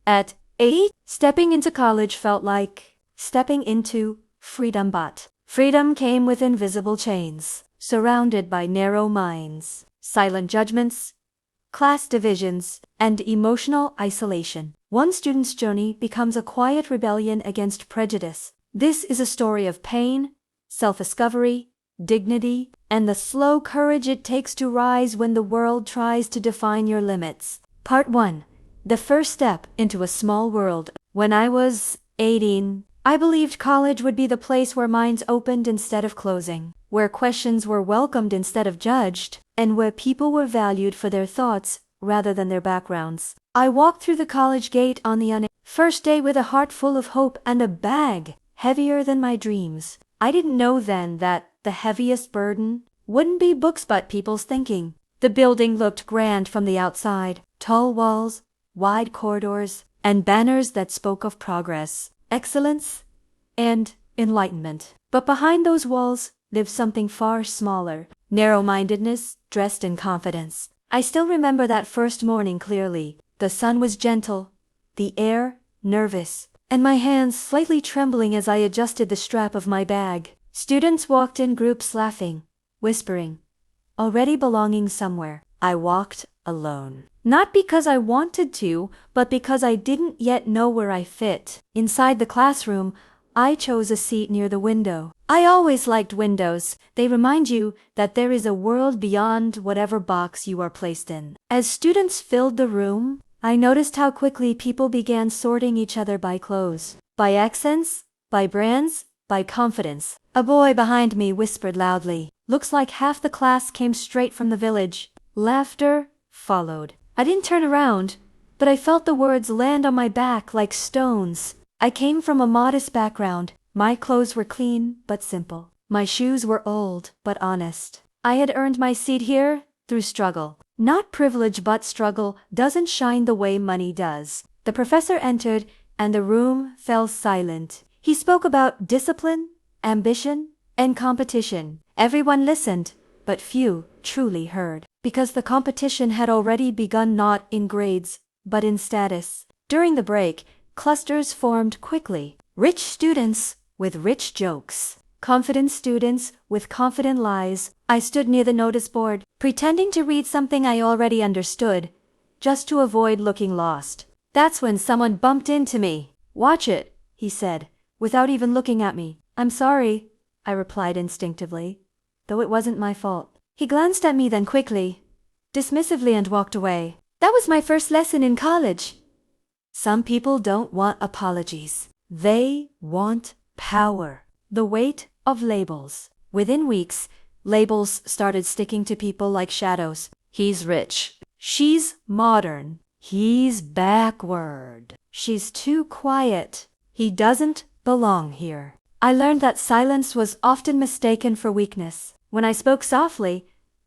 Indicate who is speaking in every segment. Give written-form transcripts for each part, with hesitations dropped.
Speaker 1: At 8, stepping into college felt like stepping into freedom, but freedom came with invisible chains, surrounded by narrow minds, silent judgments, class divisions, and emotional isolation. One student's journey becomes a quiet rebellion against prejudice. This is a story of pain, self-discovery, dignity, and the slow courage it takes to rise when the world tries to define your limits. Part 1. The first step into a small world. When I was 18, I believed college would be the place where minds opened instead of closing, where questions were welcomed instead of judged, and where people were valued for their thoughts rather than their backgrounds. I walked through the college gate on the first day with a heart full of hope and a bag heavier than my dreams. I didn't know then that the heaviest burden wouldn't be books but people's thinking. The building looked grand from the outside, tall walls, wide corridors, and banners that spoke of progress, excellence, and enlightenment. But behind those walls lived something far smaller, narrow-mindedness dressed in confidence. I still remember that first morning clearly. The sun was gentle, the air nervous, and my hands slightly trembling as I adjusted the strap of my bag. Students walked in groups laughing, whispering, already belonging somewhere. I walked alone. Not because I wanted to, but because I didn't yet know where I fit. Inside the classroom, I chose a seat near the window. I always liked windows. They remind you that there is a world beyond whatever box you are placed in. As students filled the room, I noticed how quickly people began sorting each other by clothes, by accents, by brands, by confidence. A boy behind me whispered loudly, "Looks like half the class came straight from the village." Laughter followed. I didn't turn around, but I felt the words land on my back like stones. I came from a modest background. My clothes were clean but simple. My shoes were old but honest. I had earned my seat here through struggle. Not privilege but struggle doesn't shine the way money does. The professor entered and the room fell silent. He spoke about discipline, ambition, and competition. Everyone listened, but few truly heard, because the competition had already begun not in grades, but in status. During the break, clusters formed quickly. Rich students with rich jokes. Confident students with confident lies. I stood near the notice board, pretending to read something I already understood, just to avoid looking lost. That's when someone bumped into me. "Watch it," he said, without even looking at me. "I'm sorry," I replied instinctively, though it wasn't my fault. He glanced at me then quickly, dismissively, and walked away. That was my first lesson in college. Some people don't want apologies. They want power. The weight of labels. Within weeks, labels started sticking to people like shadows. He's rich. She's modern. He's backward. She's too quiet. He doesn't belong here. I learned that silence was often mistaken for weakness. When I spoke softly,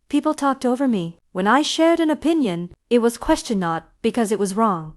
Speaker 1: people talked over me. When I shared an opinion, it was questioned not because it was wrong,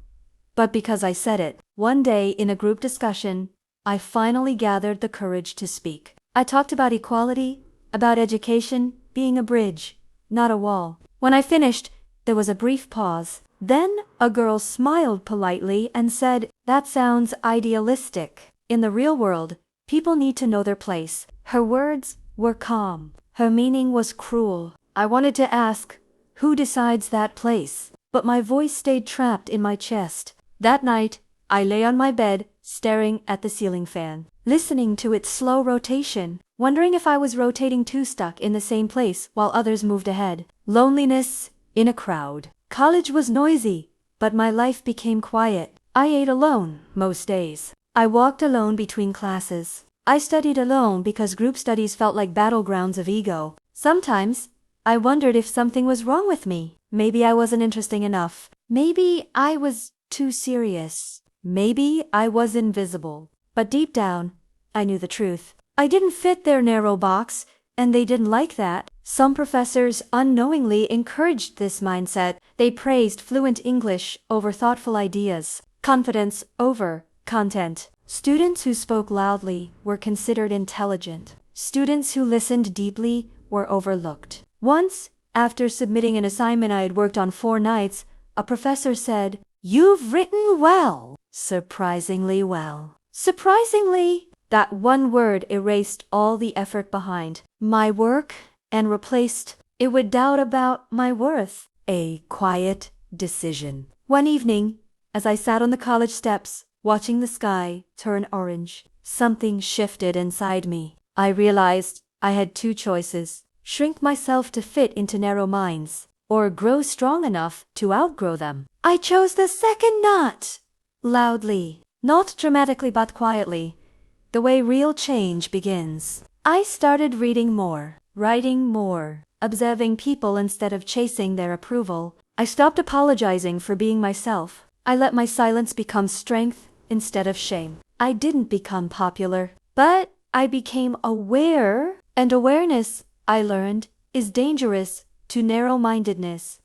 Speaker 1: but because I said it. One day in a group discussion, I finally gathered the courage to speak. I talked about equality, about education being a bridge, not a wall. When I finished, there was a brief pause. Then a girl smiled politely and said, "That sounds idealistic. In the real world, people need to know their place." Her words were calm. Her meaning was cruel. I wanted to ask, who decides that place? But my voice stayed trapped in my chest. That night, I lay on my bed, staring at the ceiling fan, listening to its slow rotation, wondering if I was rotating too, stuck in the same place while others moved ahead. Loneliness in a crowd. College was noisy, but my life became quiet. I ate alone most days. I walked alone between classes. I studied alone because group studies felt like battlegrounds of ego. Sometimes, I wondered if something was wrong with me. Maybe I wasn't interesting enough. Maybe I was too serious. Maybe I was invisible. But deep down, I knew the truth. I didn't fit their narrow box, and they didn't like that. Some professors unknowingly encouraged this mindset. They praised fluent English over thoughtful ideas, confidence over content. Students who spoke loudly were considered intelligent. Students who listened deeply were overlooked. Once, after submitting an assignment I had worked on 4 nights, a professor said, "You've written well." surprisingly well. Surprisingly, that one word erased all the effort behind my work and replaced it with doubt about my worth. A quiet decision. One evening, as I sat on the college steps, watching the sky turn orange, something shifted inside me. I realized I had two choices: shrink myself to fit into narrow minds, or grow strong enough to outgrow them. I chose the second, not loudly, not dramatically but quietly, the way real change begins. I started reading more, writing more, observing people instead of chasing their approval. I stopped apologizing for being myself. I let my silence become strength instead of shame. I didn't become popular, but I became aware, and awareness, I learned, is dangerous to narrow-mindedness.